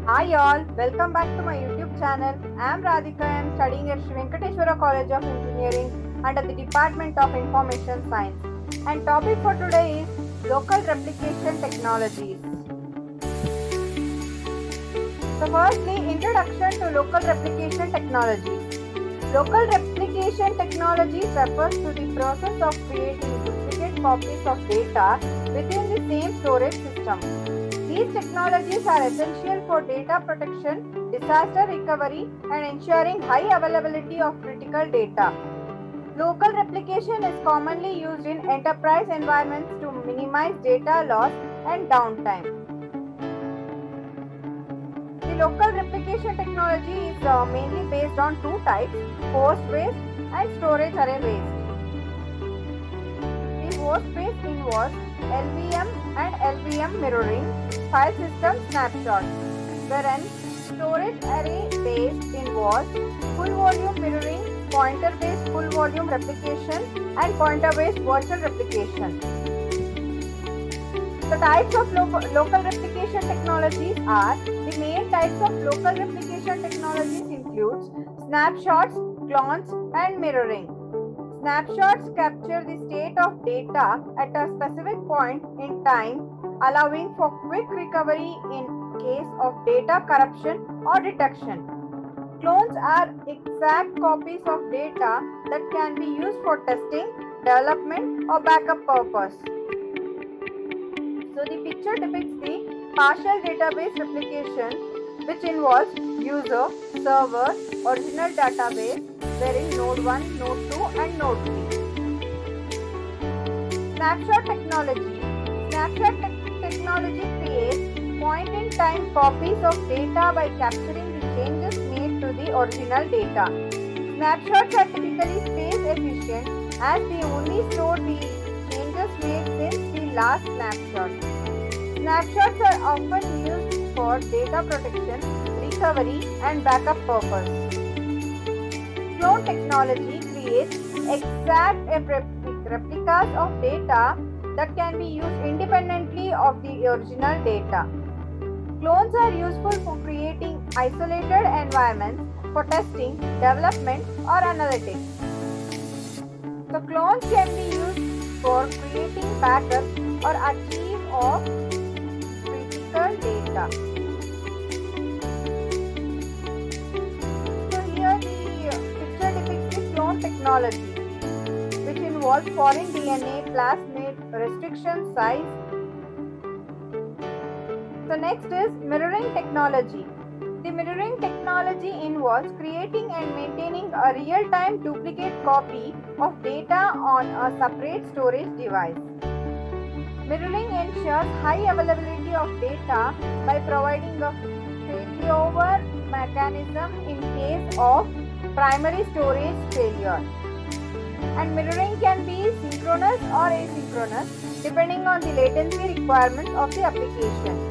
Hi all, welcome back to my YouTube channel. I am Radhika. I am studying at Sri Venkateswara College of Engineering under the Department of Information Science. And topic for today is local replication technologies. So firstly, introduction to local replication technologies. Local replication technologies refers to the process of creating duplicate copies of data within the same storage system. These technologies are essential for data protection, disaster recovery, and ensuring high availability of critical data. Local replication is commonly used in enterprise environments to minimize data loss and downtime. The local replication technology is mainly based on two types, host-based and storage array-based. The host-based involves LVM and LVM mirroring, file system snapshots, wherein storage array-based involves full volume mirroring, pointer-based full volume replication, and pointer-based virtual replication. The types of local replication technologies are, the main types of local replication technologies includes snapshots, clones, and mirroring. Snapshots capture the state of data at a specific point in time, allowing for quick recovery in case of data corruption or detection. Clones are exact copies of data that can be used for testing, development, or backup purpose. So the picture depicts the partial database replication, which involves user, server, original database, wherein node 1, node 2 and node 3. Snapshot technology. Snapshot technology creates point-in-time copies of data by capturing the changes made to the original data. Snapshots are typically space efficient as they only store the changes made since the last snapshot. Snapshots are often used for data protection, recovery, and backup purpose. Clone technology creates exact replicas of data that can be used independently of the original data. Clones are useful for creating isolated environments for testing, development, or analytics. So clones can be used for creating backups or archive of critical data. So here the picture depicts the clone technology, which involves foreign DNA, plasmid, restriction size. So next is mirroring technology. The mirroring technology involves creating and maintaining a real-time duplicate copy of data on a separate storage device. Mirroring ensures high availability of data by providing a failover mechanism in case of primary storage failure. And mirroring can be synchronous or asynchronous depending on the latency requirements of the application.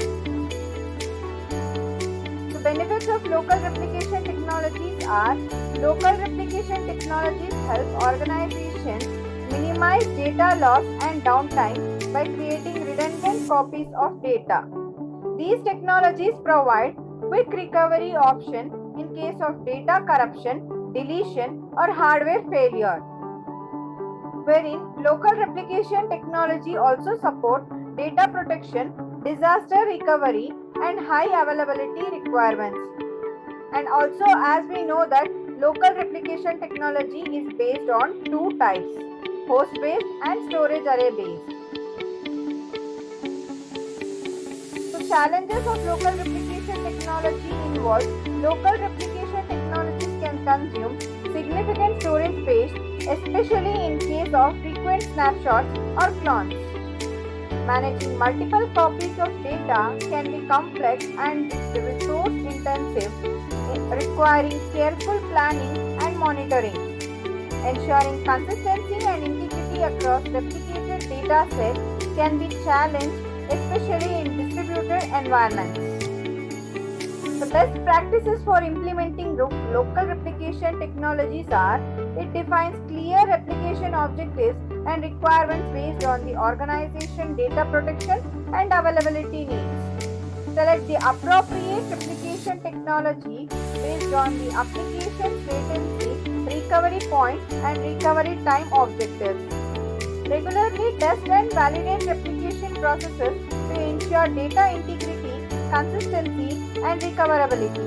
The benefits of local replication technologies are, local replication technologies help organizations minimize data loss and downtime by creating redundant copies of data. These technologies provide quick recovery option in case of data corruption, deletion, or hardware failure. Wherein local replication technology also support data protection, disaster recovery, and high availability requirements. And also, as we know that local replication technology is based on two types, host-based and storage array-based. So challenges of local replication technology involve, local replication technologies can consume significant storage space, especially in case of frequent snapshots or clones. Managing multiple copies of data can be complex and resource intensive, requiring careful planning and monitoring. Ensuring consistency and integrity across replicated data sets can be challenged, especially in distributed environments. The best practices for implementing local replication technologies are, it defines clear replication objectives and requirements based on the organization data protection and availability needs. Select the appropriate replication technology based on the application's latency, recovery point, and recovery time objectives. Regularly test and validate replication processes to ensure data integrity, consistency, and recoverability.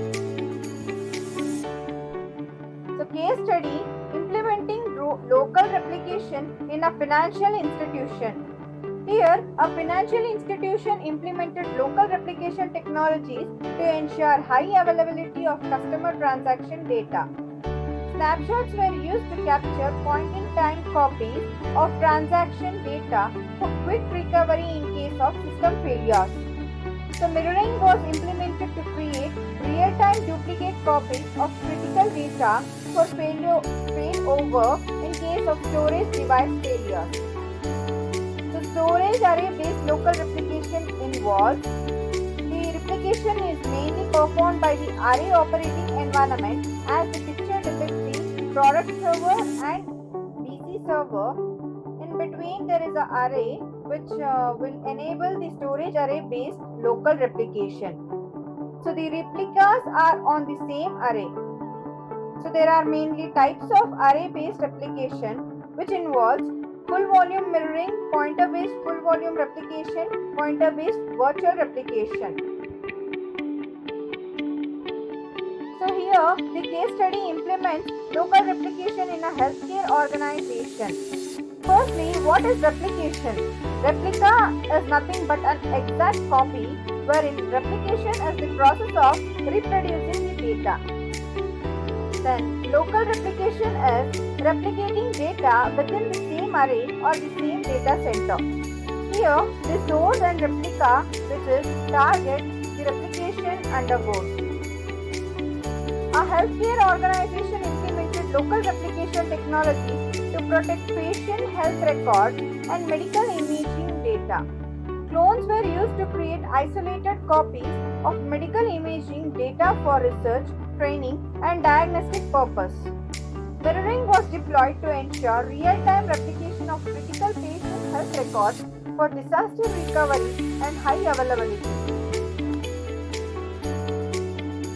So, case study: implementing local replication in a financial institution. Here, a financial institution implemented local replication technologies to ensure high availability of customer transaction data. Snapshots were used to capture point-in-time copies of transaction data for quick recovery in case of system failures. So, mirroring was implemented to create real-time duplicate copies of critical data for failover in case of storage device failures. The storage array-based local replication involves the replication is mainly performed by the array operating environment, as the picture depicts the product server and DC server. In between there is an array which will enable the storage array-based local replication. So the replicas are on the same array. So there are mainly types of array-based replication, which involves full volume mirroring, pointer-based full volume replication, pointer-based virtual replication. So here the case study implements local replication in a healthcare organization. Firstly, what is replication? Replica is nothing but an exact copy, wherein replication is the process of reproducing the data. Then, local replication is replicating data within the same array or the same data center. Here, the source and replica, which is target, the replication undergoes. A healthcare organization implemented local replication technologies to protect patient health records and medical imaging data. Clones were used to create isolated copies of medical imaging data for research, training, and diagnostic purpose. Mirroring was deployed to ensure real-time replication of critical patient health records for disaster recovery and high availability.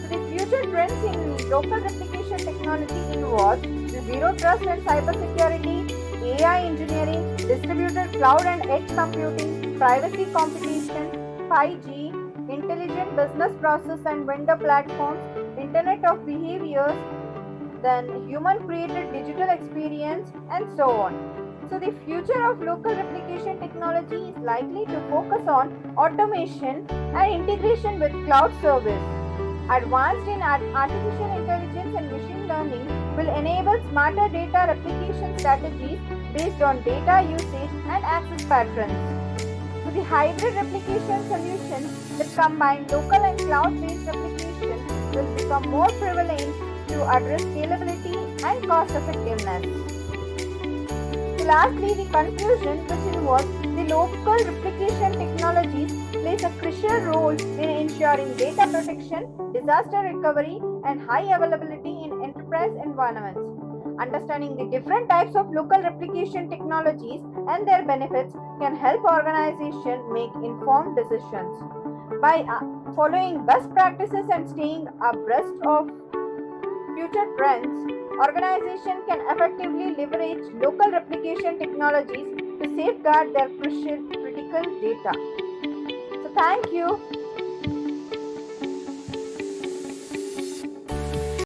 So the future trends in local replication technology involve zero trust and cybersecurity, AI engineering, distributed cloud and edge computing, privacy competition, 5G, intelligent business process and vendor platforms, Internet of Behaviors, then human-created digital experience, and so on. So the future of local replication technology is likely to focus on automation and integration with cloud service. Advanced in artificial intelligence and machine learning will enable smarter data replication strategies based on data usage and access patterns. So the hybrid replication solutions that combine local and cloud-based replication will become more prevalent to address scalability and cost effectiveness. So lastly, the conclusion, which involves the local replication technologies plays a crucial role in ensuring data protection, disaster recovery, and high availability in enterprise environments. Understanding the different types of local replication technologies and their benefits can help organizations make informed decisions. By following best practices and staying abreast of future trends, organizations can effectively leverage local replication technologies to safeguard their critical data. So thank you.